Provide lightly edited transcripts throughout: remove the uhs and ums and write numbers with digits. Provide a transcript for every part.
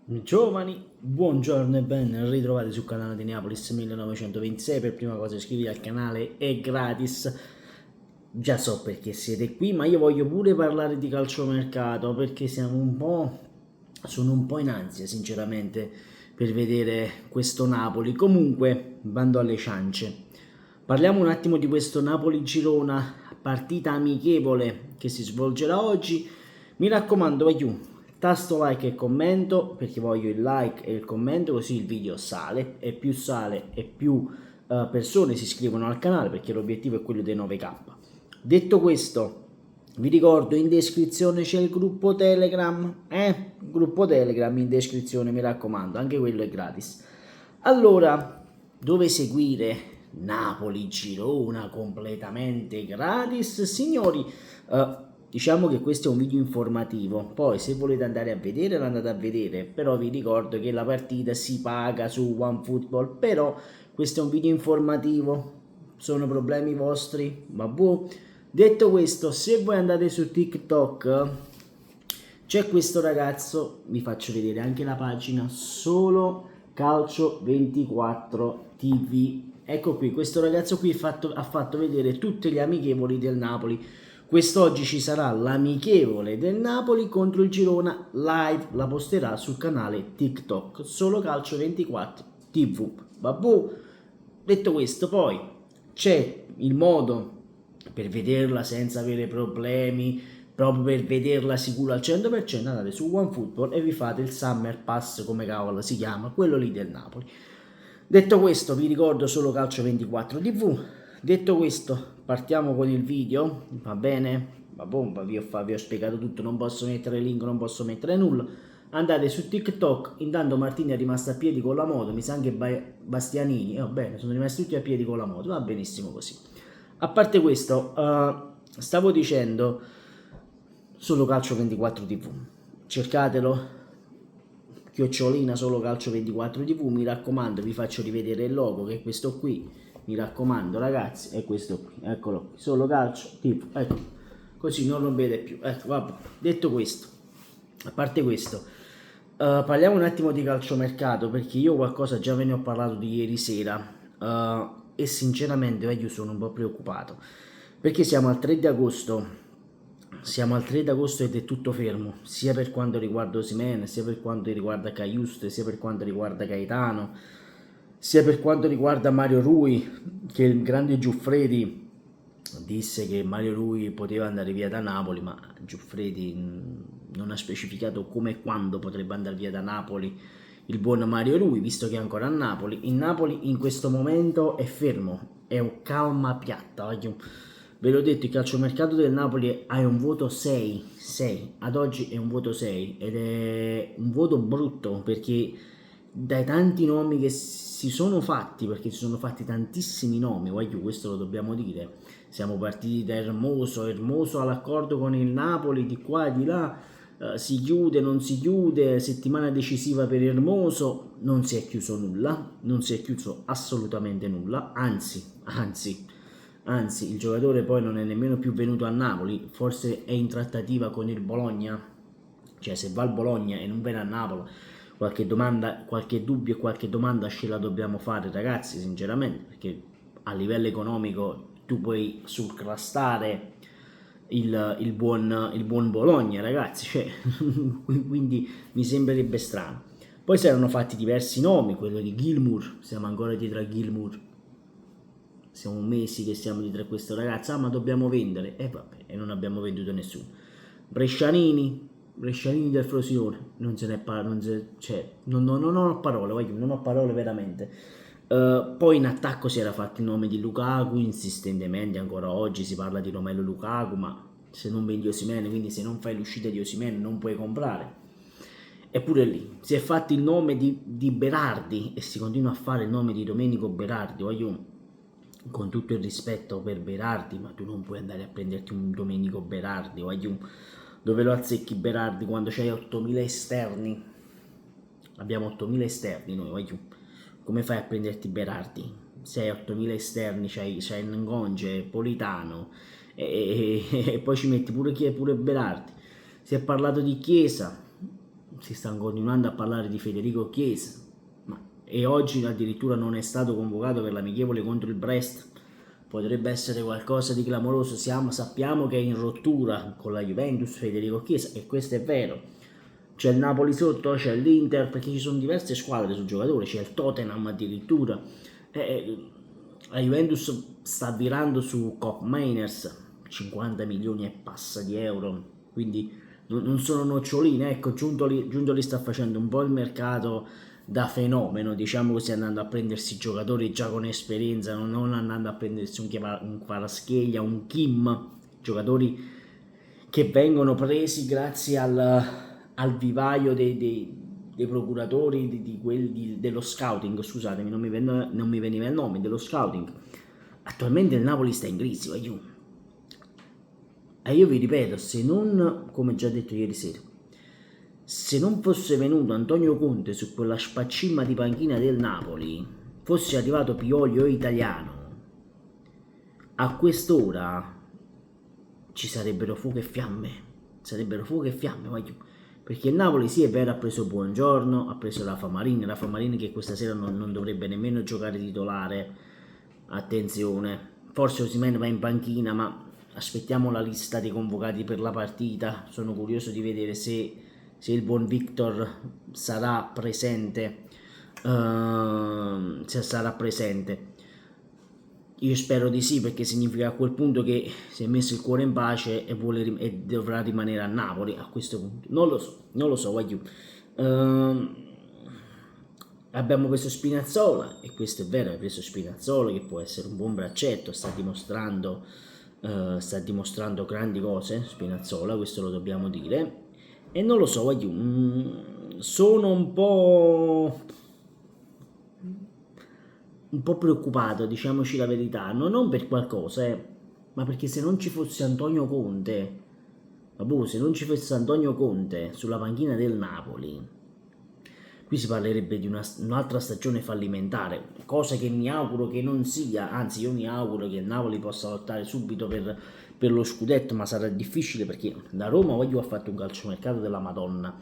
Giovani, buongiorno e ben ritrovati sul canale di Neapolis 1926. Per prima cosa iscriviti al canale, è gratis. Già so perché siete qui, ma io voglio pure parlare di calciomercato perché sono un po' in ansia sinceramente per vedere questo Napoli. Comunque, bando alle ciance. Parliamo un attimo di questo Napoli-Girona, partita amichevole che si svolgerà oggi. Mi raccomando, aiù, tasto like e commento perché voglio il like e il commento, così il video sale e più persone si iscrivono al canale, perché l'obiettivo è quello dei 9k. Detto questo, vi ricordo, in descrizione c'è il gruppo Telegram, gruppo Telegram in descrizione, mi raccomando, anche quello è gratis. Allora, dove seguire Napoli Girona completamente gratis, signori? Diciamo che questo è un video informativo, poi se volete andare a vedere lo andate a vedere, però vi ricordo che la partita si paga su OneFootball, però questo è un video informativo, sono problemi vostri, vabbè. Detto questo, se voi andate su TikTok c'è questo ragazzo, vi faccio vedere anche la pagina, Solo Calcio 24 TV. Ecco qui, questo ragazzo qui ha fatto vedere tutte le amichevoli del Napoli. Quest'oggi ci sarà l'amichevole del Napoli contro il Girona live, la posterà sul canale TikTok, Solo Calcio 24 TV. Vabbè, detto questo, poi c'è il modo per vederla senza avere problemi, proprio per vederla sicura al 100%, andate su OneFootball e vi fate il Summer Pass, come cavolo si chiama, quello lì del Napoli. Detto questo, vi ricordo Solo Calcio 24 TV. Detto questo, partiamo con il video, va bene? Va bomba, vi ho spiegato tutto, non posso mettere link, non posso mettere nulla. Andate su TikTok, intanto Martini è rimasto a piedi con la moto, mi sa anche Bastianini, va bene, sono rimasti tutti a piedi con la moto, va benissimo così. A parte questo, stavo dicendo Solo Calcio 24 TV, cercatelo, chiocciolina Solo Calcio 24 TV, mi raccomando, vi faccio rivedere il logo che è questo qui, mi raccomando ragazzi, è questo qui, eccolo qui, Solo Calcio TV, ecco, così non rompete più, ecco, vabbè. Detto questo, a parte questo, parliamo un attimo di calciomercato, perché io qualcosa già ve ne ho parlato di ieri sera, e sinceramente io sono un po' preoccupato, perché siamo al 3 d'agosto ed è tutto fermo, sia per quanto riguarda Osimhen, sia per quanto riguarda Caiuste, sia per quanto riguarda Gaetano, sia per quanto riguarda Mario Rui, che il grande Giuffredi disse che Mario Rui poteva andare via da Napoli, ma Giuffredi non ha specificato come e quando potrebbe andare via da Napoli il buon Mario Rui, visto che è ancora a Napoli. In Napoli in questo momento è fermo, è un calma piatta, ve l'ho detto, il calciomercato del Napoli ha un voto 6, 6, ad oggi è un voto 6 ed è un voto brutto perché dai tanti nomi che si sono fatti, perché si sono fatti tantissimi nomi, questo lo dobbiamo dire, siamo partiti da Hermoso all'accordo con il Napoli, di qua e di là, si chiude, non si chiude, settimana decisiva per Hermoso, non si è chiuso nulla, non si è chiuso assolutamente nulla, anzi, il giocatore poi non è nemmeno più venuto a Napoli, forse è in trattativa con il Bologna, cioè se va al Bologna e non viene a Napoli, qualche domanda, qualche dubbio e qualche domanda ce la dobbiamo fare ragazzi, sinceramente, perché a livello economico tu puoi surclastare il buon Bologna, ragazzi, cioè, quindi mi sembrerebbe strano. Poi si erano fatti diversi nomi, quello di Gilmour, siamo ancora dietro a Gilmour, siamo mesi che siamo dietro a questo ragazzo, ma dobbiamo vendere, e vabbè, e non abbiamo venduto nessuno. Brescianini del Frosinone, non se ne parla, cioè, non ho parole, non ho parole veramente. Poi in attacco si era fatto il nome di Lukaku, insistentemente ancora oggi si parla di Romelu Lukaku, ma se non vendi Osimhen, quindi se non fai l'uscita di Osimhen non puoi comprare. Eppure lì si è fatto il nome di Berardi e si continua a fare il nome di Domenico Berardi, con tutto il rispetto per Berardi, ma tu non puoi andare a prenderti un Domenico Berardi, dove lo azzecchi Berardi quando c'hai 8000 esterni? Abbiamo 8000 esterni noi, come fai a prenderti Berardi? Se hai 8000 esterni, c'hai Ngonge, Politano e poi ci metti pure chi è pure Berardi. Si è parlato di Chiesa, si sta continuando a parlare di Federico Chiesa, e oggi addirittura non è stato convocato per l'amichevole contro il Brest. Potrebbe essere qualcosa di clamoroso. Sappiamo che è in rottura con la Juventus Federico Chiesa, e questo è vero. C'è il Napoli sotto, c'è l'Inter, perché ci sono diverse squadre sul giocatore, c'è il Tottenham addirittura. La Juventus sta virando su Kopp Mainers, 50 milioni e passa di euro, quindi non sono noccioline. Ecco, Giuntoli sta facendo un po' il mercato da fenomeno, diciamo così, andando a prendersi giocatori già con esperienza, non andando a prendersi un Kvaratskhelia, un Kim, giocatori che vengono presi grazie al vivaio dei procuratori, dello scouting. Scusatemi, non mi veniva il nome, dello scouting. Attualmente il Napoli sta in crisi, voglio. E io vi ripeto, se non, come già detto ieri sera, se non fosse venuto Antonio Conte su quella spaccimma di panchina del Napoli, fosse arrivato Pioli o Italiano, a quest'ora ci sarebbero fuoco e fiamme. Voglio. Perché il Napoli, sì, è vero, ha preso Buongiorno, ha preso Rafa Marini che questa sera non dovrebbe nemmeno giocare titolare, attenzione. Forse Osimhen va in panchina, ma aspettiamo la lista dei convocati per la partita. Sono curioso di vedere se il buon Victor sarà presente. Se sarà presente. Io spero di sì, perché significa a quel punto che si è messo il cuore in pace e dovrà rimanere a Napoli a questo punto. Non lo so, voglio. Abbiamo preso Spinazzola, e questo è vero, hai preso Spinazzola, che può essere un buon braccetto, sta dimostrando grandi cose Spinazzola, questo lo dobbiamo dire. E non lo so, voglio. Sono un po' preoccupato, diciamoci la verità, non per qualcosa, ma perché se non ci fosse Antonio Conte, sulla panchina del Napoli, qui si parlerebbe di un'altra stagione fallimentare, cosa che mi auguro che non sia. Anzi, io mi auguro che il Napoli possa lottare subito per lo scudetto, ma sarà difficile, perché da Roma ha fatto un calciomercato della Madonna,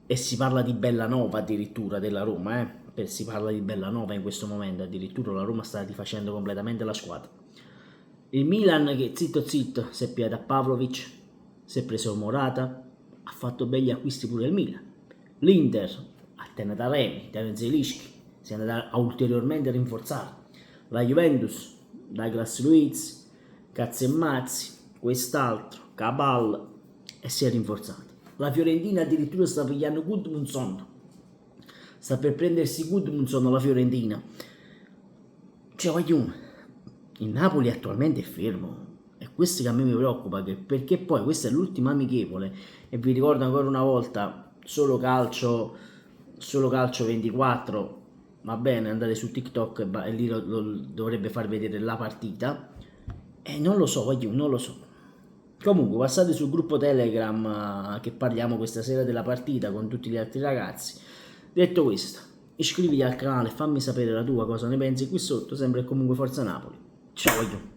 e si parla di Bellanova addirittura della Roma, si parla di Bellanova in questo momento, addirittura la Roma sta rifacendo completamente la squadra. Il Milan, che zitto si è piato a Pavlovic, si è preso Morata, ha fatto begli acquisti pure il Milan. L'Inter ha tenuto Taremi, Zelinski, si è andata a ulteriormente rinforzare. La Juventus, Douglas Luiz, Cazzemazzi, quest'altro, Cabal, e si è rinforzata. La Fiorentina addirittura sta pigliando Gudmundsson, sta per prendersi Gudmundsson la Fiorentina. Cioè, voglio, il Napoli attualmente è fermo, e questo che a me mi preoccupa, perché poi questa è l'ultima amichevole, e vi ricordo ancora una volta, solo calcio 24, va bene, andate su TikTok e lì dovrebbe far vedere la partita, e non lo so, non lo so. Comunque passate sul gruppo Telegram, che parliamo questa sera della partita con tutti gli altri ragazzi. Detto questo, iscriviti al canale, fammi sapere la tua, cosa ne pensi qui sotto, sempre e comunque Forza Napoli. Ciao.